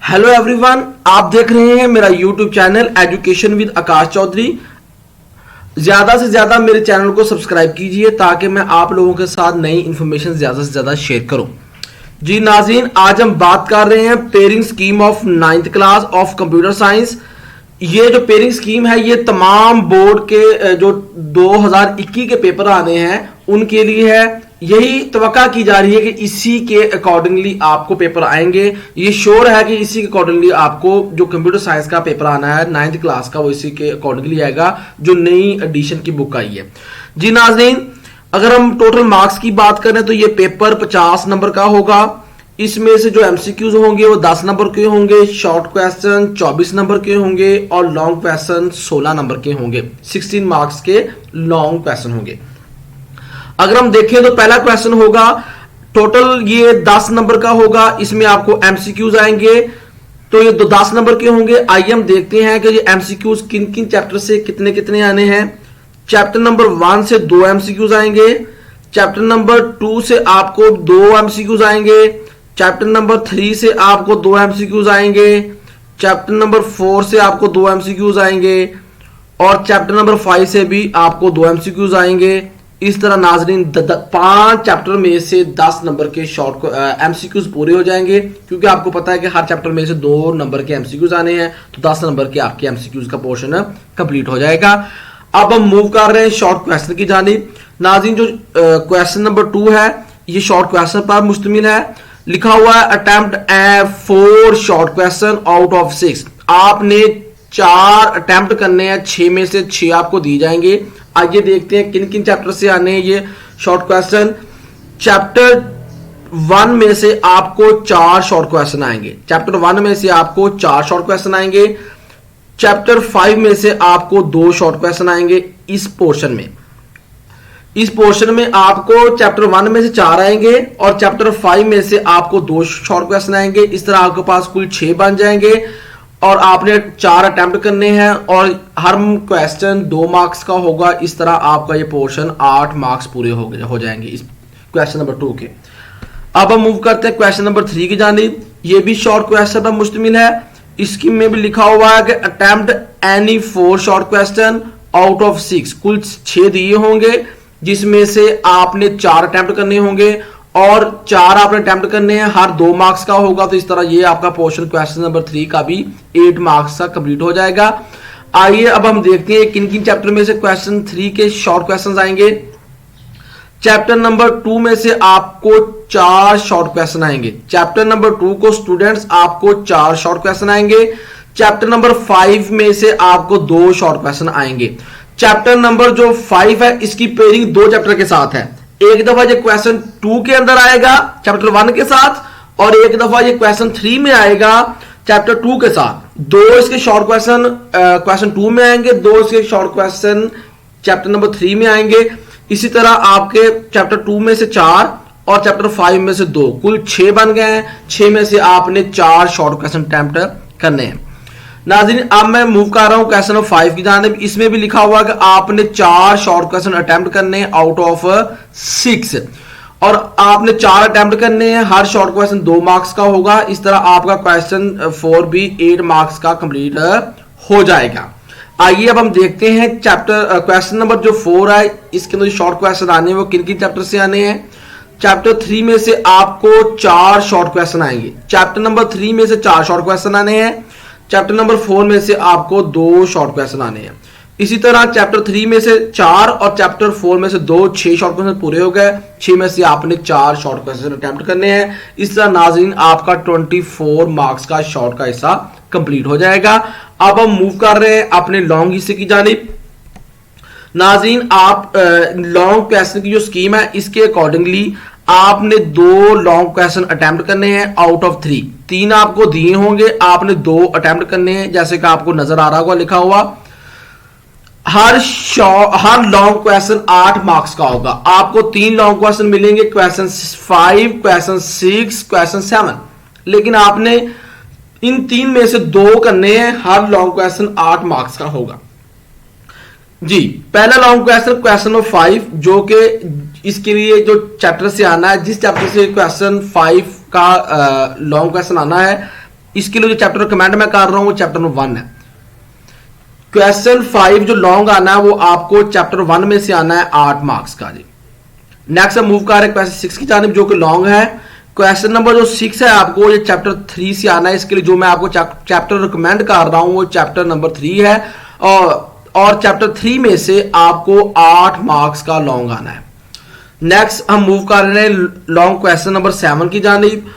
Hello everyone, आप देख रहे हैं मेरा यूट्यूब चैनल एजुकेशन विद आकाश चौधरी। ज्यादा से ज्यादा मेरे चैनल को सब्सक्राइब कीजिए ताकि मैं आप लोगों के साथ नई इंफॉर्मेशन ज्यादा से ज्यादा शेयर करूं। जी नाज़रीन, आज हम बात कर रहे हैं pairing scheme of 9th class of computer science. ये जो पेयरिंग स्कीम है ये तमाम बोर्ड के जो 2021 के पेपर आने हैं उनके लिए है। यही तवक्का की जा रही है कि इसी के अकॉर्डिंगली आपको पेपर आएंगे। ये श्योर है कि इसी के अकॉर्डिंगली आपको जो कंप्यूटर साइंस का पेपर आना है 9th क्लास का, वो इसी के अकॉर्डिंगली आएगा जो नई एडिशन की बुक आई है। जी नाज़रीन, अगर हम टोटल मार्क्स की बात करें तो ये पेपर 50 नंबर का होगा। इसमें से जो एमसीक्यूज होंगे वो 10 नंबर के होंगे, शॉर्ट क्वेश्चन 24 नंबर के होंगे और लॉन्ग क्वेश्चन 16 नंबर के होंगे। 16 मार्क्स के लॉन्ग क्वेश्चन होंगे। अगर हम देखें तो पहला क्वेश्चन होगा, टोटल ये 10 नंबर का होगा। इसमें आपको एमसीक्यूज आएंगे तो ये 10 नंबर के होंगे। आइए हम देखते हैं कि ये एमसीक्यूज किन किन चैप्टर से कितने कितने आने हैं। चैप्टर नंबर 1 से 2 एमसीक्यूज आएंगे। चैप्टर नंबर 2 से आपको 2 एमसीक्यूज आएंगे। चैप्टर नंबर 3 से आपको 2 एमसीक्यूज आएंगे। चैप्टर नंबर 4 से आपको 2 एमसीक्यूज आएंगे और चैप्टर नंबर 5 से भी आपको 2 एमसीक्यूज आएंगे। इस तरह नाजरीन 5 चैप्टर में से 10 नंबर के शॉर्ट एमसीक्यूज पूरे हो जाएंगे, क्योंकि आपको पता है कि हर चैप्टर में से 2 नंबर के एमसीक्यूज आने हैं, तो 10 नंबर के आपके एमसीक्यूज का पोर्शन कंप्लीट हो जाएगा। अब हम मूव कर रहे हैं शॉर्ट क्वेश्चन की जानिब। नाज़रीन, जो क्वेश्चन नंबर 2 है ये शॉर्ट क्वेश्चन पर मुश्तमिल है। लिखा हुआ है attempt 4 short question out of 6। आपने 4 अटेम्प्ट करने हैं, 6 में से 6 आपको दिए जाएंगे। आइए देखते हैं किन किन चैप्टर से आने हैं ये शॉर्ट क्वेश्चन। चैप्टर 1 में से आपको 4 शॉर्ट क्वेश्चन आएंगे। चैप्टर 1 में से आपको 4 शॉर्ट क्वेश्चन आएंगे। चैप्टर 5 में से आपको 2 शॉर्ट क्वेश्चन आएंगे। इस पोर्शन में आपको चैप्टर 1 में से 4 आएंगे और चैप्टर 5 में से आपको 2 शॉर्ट क्वेश्चन आएंगे। इस तरह आपके पास कुल 6 बन जाएंगे और आपने 4 अटेम्प्ट करने हैं और हर क्वेश्चन 2 मार्क्स का होगा। इस तरह आपका ये पोर्शन 8 मार्क्स पूरे हो जाएंगे इस क्वेश्चन नंबर 2 के। अब हम मूव करते हैं क्वेश्चन नंबर 3 की जानिब। ये भी शॉर्ट क्वेश्चन पर मुश्तमिल है। इसकी में भी लिखा हुआ है कि attempt any 4 short question out of 6। कुल 6 दिए होंगे जिसमें से आपने 4 अटेम्प्ट करने होंगे और 4 आपने अटेम्प्ट करने हैं, हर 2 मार्क्स का होगा। तो इस तरह ये आपका पोर्शन क्वेश्चन नंबर 3 का भी 8 मार्क्स का कंप्लीट हो जाएगा। आइए अब हम देखते हैं किन किन चैप्टर में से क्वेश्चन 3 के शॉर्ट क्वेश्चंस आएंगे। चैप्टर नंबर 2 में से आपको 4 शॉर्ट क्वेश्चन आएंगे। चैप्टर नंबर 2 को स्टूडेंट्स आपको 4 शॉर्ट क्वेश्चन आएंगे। चैप्टर नंबर 5 में से आपको 2 शॉर्ट क्वेश्चन आएंगे। चैप्टर नंबर जो 5 है इसकी पेयरिंग 2 चैप्टर के साथ है। एक दफा ये क्वेश्चन 2 के अंदर आएगा चैप्टर 1 के साथ और एक दफा ये क्वेश्चन 3 में आएगा चैप्टर 2 के साथ। 2 इसके शॉर्ट क्वेश्चन क्वेश्चन 2 में आएंगे, 2 इसके शॉर्ट क्वेश्चन चैप्टर नंबर 3 में आएंगे। इसी तरह आपके चैप्टर 2 में से 4 और चैप्टर 5 में से 2, कुल 6 बन गए हैं। 6 में से आपने 4 शॉर्ट क्वेश्चन अटेम्प्ट करने हैं। नाज़रीन, अब मैं मूव कर रहा हूं क्वेश्चन नंबर 5 की जानिब। इसमें भी लिखा हुआ है कि आपने 4 शॉर्ट क्वेश्चन अटेम्प्ट करने आउट ऑफ 6 और आपने 4 अटेम्प्ट करने हैं, हर शॉर्ट क्वेश्चन 2 मार्क्स का होगा। इस तरह आपका क्वेश्चन 4 भी 8 मार्क्स का कंप्लीट हो जाएगा। आइए अब हम देखते हैं चैप्टर क्वेश्चन नंबर जो 4 है इसके अंदर शॉर्ट क्वेश्चन आने हैं वो किन किन चैप्टर से आने हैं। चैप्टर 3 में से आपको 4 शॉर्ट क्वेश्चन आएंगे। चैप्टर नंबर 3 में से 4 शॉर्ट क्वेश्चन आने हैं। चैप्टर नंबर 4 में से आपको 2 शॉर्ट क्वेश्चन आने हैं। इसी तरह चैप्टर 3 में से 4 और चैप्टर 4 में से 2, 6 शॉर्ट क्वेश्चन पूरे हो गए। 6 में से आपने 4 शॉर्ट क्वेश्चन अटेम्प्ट करने हैं। इस तरह नाज़रीन आपका 24 मार्क्स का शॉर्ट का हिस्सा कंप्लीट हो जाएगा। अब हम मूव कर रहे हैं अपने लॉन्ग हिस्से की जानिब। नाज़रीन, आप लॉन्ग क्वेश्चन की जो स्कीम है इसके अकॉर्डिंगली आपने 2 लॉन्ग क्वेश्चन अटेम्प्ट करने हैं आउट ऑफ 3। 3 आपको दिए होंगे, आपने 2 अटेम्प्ट करने हैं। जैसे कि आपको नजर आ रहा होगा लिखा हुआ, हर लॉन्ग क्वेश्चन 8 मार्क्स का होगा। आपको 3 लॉन्ग क्वेश्चन मिलेंगे, क्वेश्चन 5, क्वेश्चन 6, क्वेश्चन 7। लेकिन आपने इन 3 में से 2 करने हैं, हर लॉन्ग क्वेश्चन 8 मार्क्स का होगा। जी, पहला लॉन्ग क्वेश्चन क्वेश्चन नंबर 5 जो कि इसके लिए जो चैप्टर से आना है, जिस चैप्टर से क्वेश्चन 5 का लॉन्ग क्वेश्चन आना है इसके लिए जो चैप्टर कमेंट मैं कर रहा हूं वो चैप्टर नंबर 1 है। क्वेश्चन 5 जो लॉन्ग आना है वो आपको चैप्टर 1 में से आना है 8 मार्क्स का जी। नेक्स्ट हम मूव कर रहे हैं क्वेश्चन 6 की जानिब जो कि लॉन्ग है। क्वेश्चन नंबर जो 6 है आपको ये चैप्टर 3 से आना है। इसके लिए जो मैं आपको चैप्टर रिकमेंड कर रहा हूं वो चैप्टर नंबर 3 है और चैप्टर 3 में से आपको 8 मार्क्स का लॉन्ग आना है। नेक्स्ट हम मूव कर रहे हैं लॉन्ग क्वेश्चन नंबर 7 की जानिब।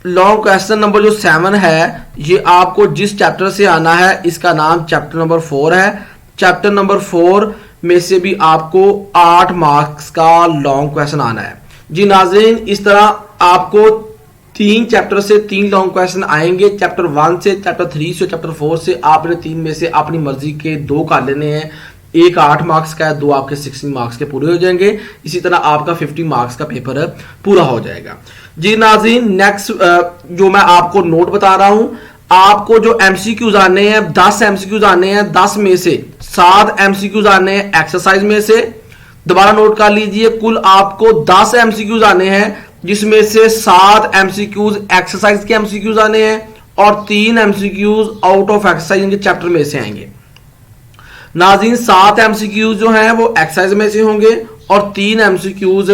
लॉन्ग क्वेश्चन नंबर जो 7 है ये आपको जिस चैप्टर से आना है इसका नाम चैप्टर नंबर 4 है। चैप्टर नंबर 4 में से भी आपको 8 मार्क्स का लॉन्ग क्वेश्चन आना है जी। नाज़रीन इस तरह आपको 3 चैप्टर से 3 लॉन्ग क्वेश्चन आएंगे, चैप्टर 1 से, चैप्टर 3 से, चैप्टर 4 से। आपने 3 में से अपनी मर्जी के 2 कर लेने हैं, एक 8 मार्क्स का है, 2 आपके 16 मार्क्स के पूरे हो जाएंगे। इसी तरह आपका 50 मार्क्स का पेपर पूरा हो जाएगा जी। नाज़रीन नेक्स्ट जो मैं आपको नोट बता रहा हूं, आपको जो एमसीक्यूज आने हैं 10 एमसीक्यूज आने हैं, 10 में से 7 एमसीक्यूज आने हैं एक्सरसाइज में से। दोबारा नोट कर लीजिए, कुल आपको 10 एमसीक्यूज आने हैं जिसमें से 7 एमसीक्यूज एक्सरसाइज के एमसीक्यूज आने हैं और 3 एमसीक्यूज आउट ऑफ एक्सरसाइज के चैप्टर में से आएंगे। नाज़रीन 7 एमसीक्यूज जो हैं वो एक्सरसाइज में से होंगे और 3 एमसीक्यूज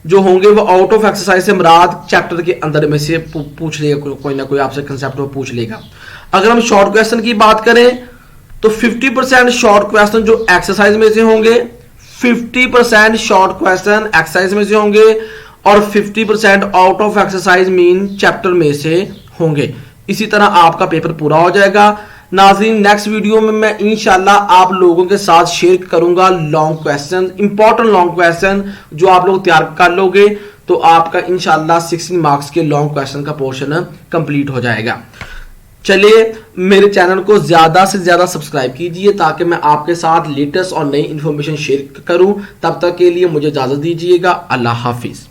जो होंगे वो आउट ऑफ एक्सरसाइज से मुराद चैप्टर के अंदर में से पूछ लेगा, कोई ना कोई आपसे कंसेप्ट वो पूछ लेगा। अगर हम शॉर्ट क्वेश्चन की बात करें तो 50% शॉर्ट क्वेश्चन जो एक्सरसाइज में से होंगे, 50% शॉर्ट क्वेश्चन एक्सरसाइज में से होंगे और 50% out of exercise mean chapter में से होंगे। इसी तरह आपका पेपर पूरा हो जाएगा। नाज़रीन नेक्स्ट वीडियो में मैं इंशाल्लाह आप लोगों के साथ शेयर करूंगा long question, important long question जो आप लोग तैयार कर लोगे तो आपका इंशाल्लाह 16 मार्क्स के लॉन्ग क्वेश्चन का पोर्शन कंप्लीट हो जाएगा। चलिए मेरे चैनल को ज्यादा से ज्यादा सब्सक्राइब कीजिए ताकि मैं आपके साथ लेटेस्ट और नई इंफॉर्मेशन शेयर करूं। तब तक के लिए मुझे इजाजत दीजिएगा। अल्लाह हाफिज।